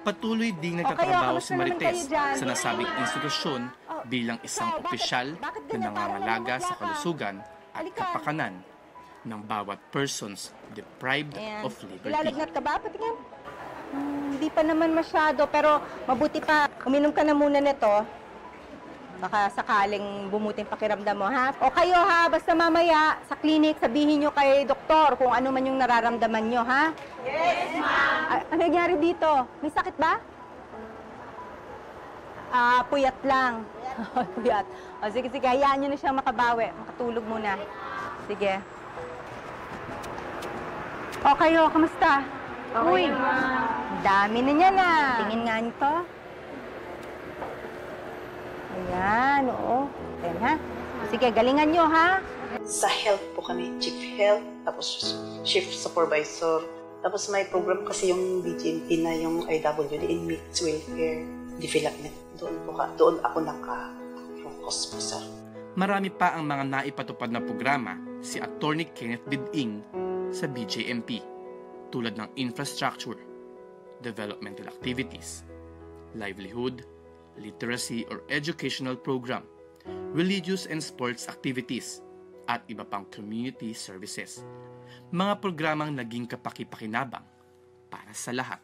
Patuloy ding nagtatrabaho si Marites sa nasabing institusyon bilang isang opisyal na nangangalaga sa kalusugan at kapakanan ng bawat persons deprived of liberty. Ilalagnat ka ba? Patingin. Hindi pa naman masyado, pero mabuti pa. Uminom ka na muna nito. Baka sakaling bumuting pakiramdam mo, ha? O kayo, ha? Basta mamaya sa clinic, sabihin nyo kay doktor kung ano man yung nararamdaman nyo, ha? Yes, ma'am! Ano nangyari dito? May sakit ba? Puyat lang. Puyat. O, sige, hayaan nyo na siyang makabawi. Makatulog muna. Sige. O kayo, kamusta? Okay, uy, dami na niya na. Tingin nga nito. Ayan, oo. Ayan, ha? Sige, galingan nyo, ha? Sa health po kami, chief health, tapos chief supervisor. Tapos may program kasi yung BGMP na yung IWD, Inmates Welfare Development. Doon ako naka-focus po, sir. Marami pa ang mga naipatupad na programa si Attorney Kenneth Biding sa BJMP, tulad ng infrastructure, developmental activities, livelihood, literacy or educational program, religious and sports activities, at iba pang community services. Mga programang naging kapaki-pakinabang para sa lahat.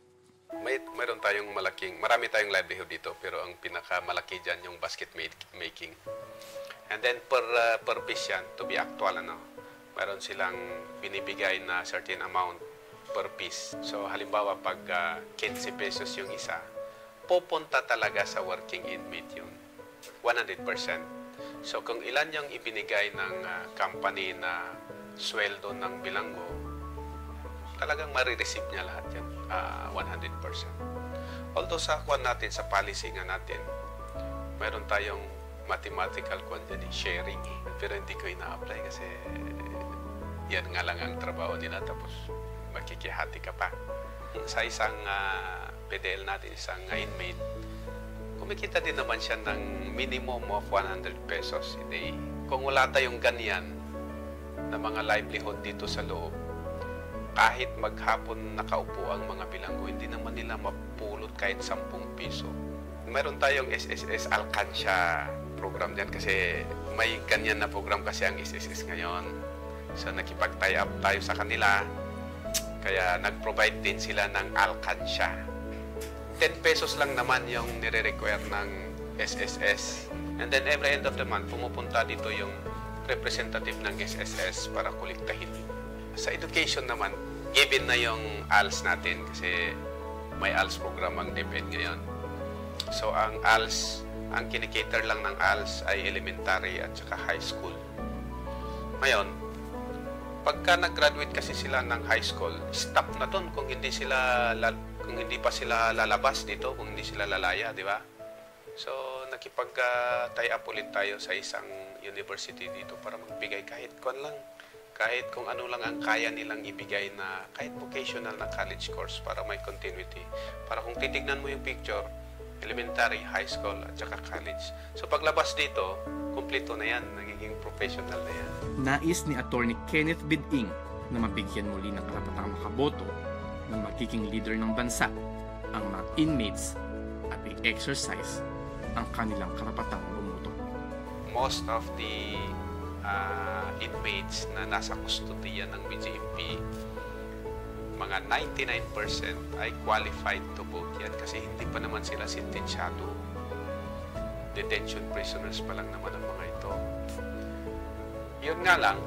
Mayroon tayong marami tayong livelihood dito, pero ang pinakamalaki dyan yung basket making. And then per piece yan, to be actual, mayroon silang binibigay na certain amount per piece. So halimbawa pag 15 pesos yung isa, pupunta talaga sa working inmate yun. 100%. So kung ilan yung ibinigay ng company na sweldo ng bilanggo, talagang marireceive niya lahat yan. 100%. Although sa kwan natin, sa policy nga natin, mayroon tayong mathematical quantity sharing. Pero hindi ko ina-apply kasi yan nga lang ang trabaho nila, tapos makikihati ka pa. Sa isang PDL natin, isang inmate, kumikita din naman siya ng minimum of 100 pesos a day. Kung wala tayong ganyan na mga livelihood dito sa loob, kahit maghapon nakaupo ang mga bilanggo, hindi naman nila mapulot kahit 10 piso. Meron tayong SSS Alcansya program diyan kasi may ganyan na program kasi ang SSS ngayon. So nakipag-tie up tayo sa kanila, kaya nag-provide din sila ng Alcansya. 10 pesos lang naman yung nire-require ng SSS. And then every end of the month, pumupunta dito yung representative ng SSS para kolektahin. Sa education naman, given na yung ALS natin kasi may ALS program ang DepEd ngayon. So ang ALS, ang kinikater lang ng ALS ay elementary at saka high school. Ngayon, pagka nag-graduate kasi sila ng high school, stop na doon kung hindi pa sila lalabas dito, kung hindi sila lalaya, di ba? So, nakipag-tie up ulit tayo sa isang university dito para magbigay kahit kung ano lang ang kaya nilang ibigay na kahit vocational na college course para may continuity. Para kung titignan mo yung picture, elementary, high school, at saka college. So paglabas dito, kumpleto na yan, nagiging professional na yan. Nais ni Attorney Kenneth Biding na mabigyan muli ng karapatang makaboto ng magiging leader ng bansa ang mga inmates at i-exercise ang kanilang karapatang bumoto. Most of the inmates na nasa kustodiya ng BJMP, mga 99% ay qualified to vote yan kasi hindi pa naman sila sentensyado. Detention prisoners pa lang naman ang mga ito. Yun nga lang,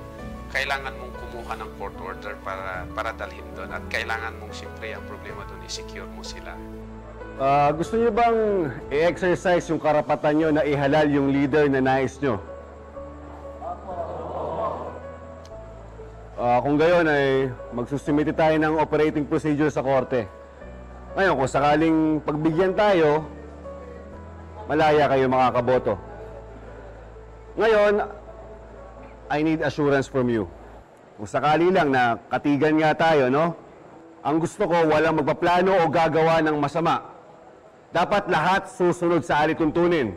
kailangan mong kumuha ng court order para dalhin doon at kailangan mong siyempre ang problema doon i-secure mo sila. Gusto niyo bang i-exercise yung karapatan niyo na ihalal yung leader na nais niyo? Kung gayon ay magsusumite tayo ng operating procedure sa korte. Ngayon, kung sakaling pagbigyan tayo, malaya kayo makakaboto. Ngayon, I need assurance from you. Kung sakali lang na katigan nga tayo, no? Ang gusto ko, walang magpaplano o gagawa ng masama. Dapat lahat susunod sa alituntunin.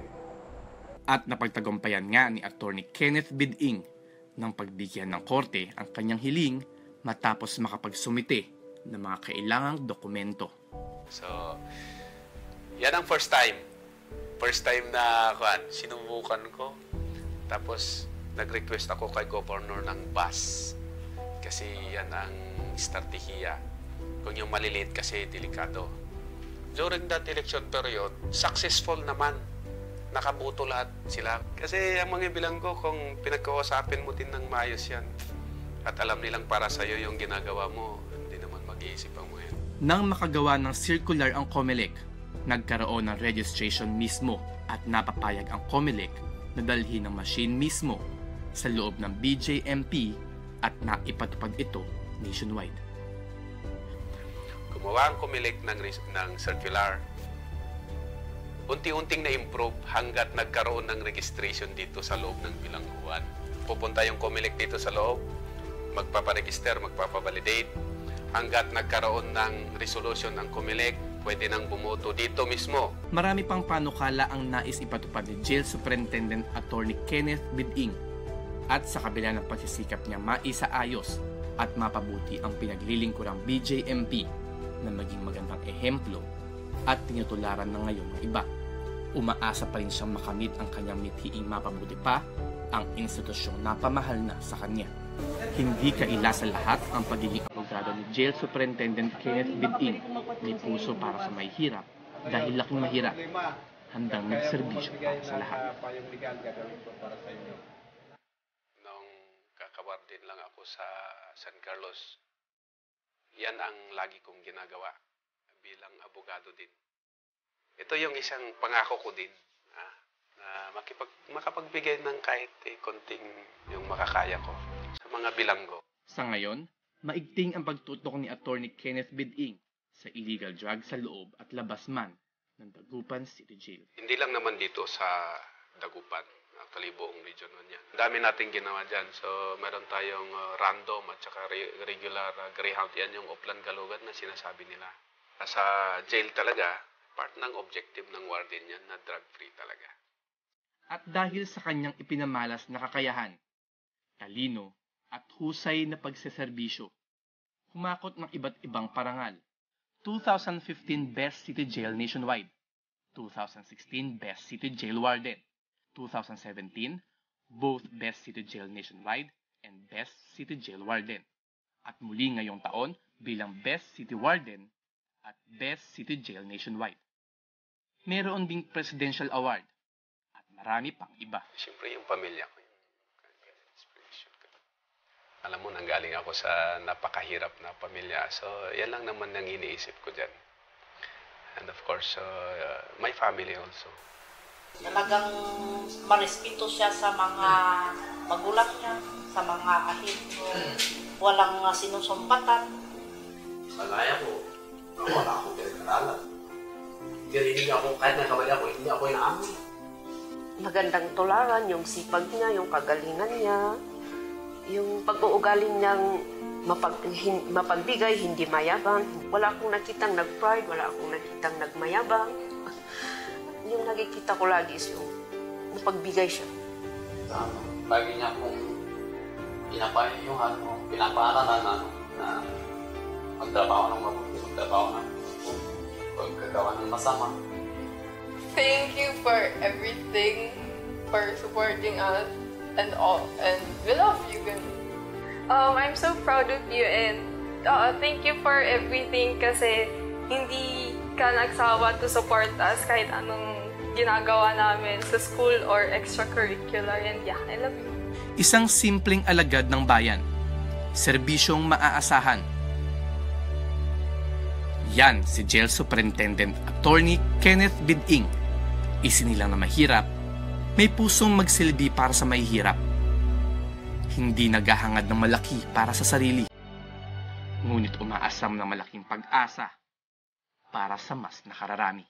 At napagtagumpayan nga ni Attorney Kenneth Biding ng pagbigyan ng korte ang kanyang hiling matapos makapagsumite ng mga kailangang dokumento. So, Yan ang first time. First time na sinubukan ko. Tapos, nag-request ako kay Governor ng bus. Kasi yan ang estratehiya. Kung yung maliliit kasi, delikado. During that election period, successful naman. Nakaboto lahat sila. Kasi ang mga bilang ko, kung pinagkausapin mo din ng maayos yan, at alam nilang para sa'yo yung ginagawa mo, hindi naman mag-iisip ang mga yan. Nang makagawa ng circular ang COMELEC, nagkaroon ng registration mismo at napapayag ang COMELEC na dalhin ng machine mismo sa loob ng BJMP at naipatupad ito nationwide. Gumawa ang COMELEC ng circular. Unti-unting na-improve hanggat nagkaroon ng registration dito sa loob ng bilangguan. Pupunta yung COMELEC dito sa loob, magpaparegister, magpapavalidate. Hanggat nagkaroon ng resolution ng COMELEC, pwede nang bumoto dito mismo. Marami pang panukala ang nais ipatupad ni Jail Superintendent Attorney Kenneth Biding. At sa kabila ng pagsisikap niya maisaayos at mapabuti ang pinaglilingkurang BJMP na maging magandang ehemplo at tinutularan na ngayon ng iba, umaasa pa rin siyang makamit ang kanyang mithiing mapabuti pa ang institusyong napamahal na sa kanya. Hindi kaila sa lahat ang pagiging abogado ni Jail Superintendent Kenneth Biding. May puso para sa may hirap dahil laking mahirap, handang nagserbisyo para sa lahat. Nung kakawardin lang ako sa San Carlos, yan ang lagi kong ginagawa bilang abogado din. Ito yung isang pangako ko din, na makapagbigay ng kahit konting yung makakaya ko sa mga bilanggo. Sa ngayon, maigting ang pagtutok ni Attorney Kenneth Biding sa illegal drugs sa loob at labas man ng Dagupan City Jail. Hindi lang naman dito sa Dagupan, actually buong region niya. Ang dami nating ginawa dyan. So, meron tayong random at saka regular greyhound. Yan yung Upland Galugan na sinasabi nila. Sa jail talaga, part ng objective ng warden yan na drug-free talaga. At dahil sa kanyang ipinamalas na kakayahan, talino at husay na pagseserbisyo, humakot ng iba't ibang parangal. 2015 Best City Jail Nationwide, 2016 Best City Jail Warden, 2017 both Best City Jail Nationwide and Best City Jail Warden, at muli ngayong taon bilang Best City Warden at Best City Jail Nationwide. Meron ding Presidential Award at marami pang iba. Siyempre yung pamilya ko. Alam mo, nanggaling ako sa napakahirap na pamilya. So, yan lang naman ang iniisip ko dyan. And of course, my family also. Talagang marespeto siya sa mga magulang niya, sa mga ahit mo. Walang sinusumpatan. Malaya ko, wala akong pinag-aralan. Hindi ako, kahit nagkamali ako, hindi ako inaamin. Magandang tularan, yung sipag niya, yung kagalingan niya, yung pag-uugali niyang mapagbigay, hindi mayabang. Wala akong nakitang nag-pride, wala akong nakitang nagmayabang. Yung nakikita ko lagi is yung mapagbigay siya. Lagi niya akong pinapaaralan na magtrabaho ng mabuti, magtrabaho ng pagkagawa ng masama. Thank you for everything, for supporting us and all, and we love you guys. I'm so proud of you and thank you for everything kasi hindi ka nagsawa to support us kahit anong ginagawa namin sa school or extracurricular, and yeah, I love you. Isang simpleng alagad ng bayan, serbisyong maaasahan. Yan si Jail Superintendent Attorney Kenneth Biding. Isinilang na mahirap, may pusong magsilbi para sa mahihirap. Hindi naghahangad ng malaki para sa sarili. Ngunit umaasam ng malaking pag-asa para sa mas nakararami.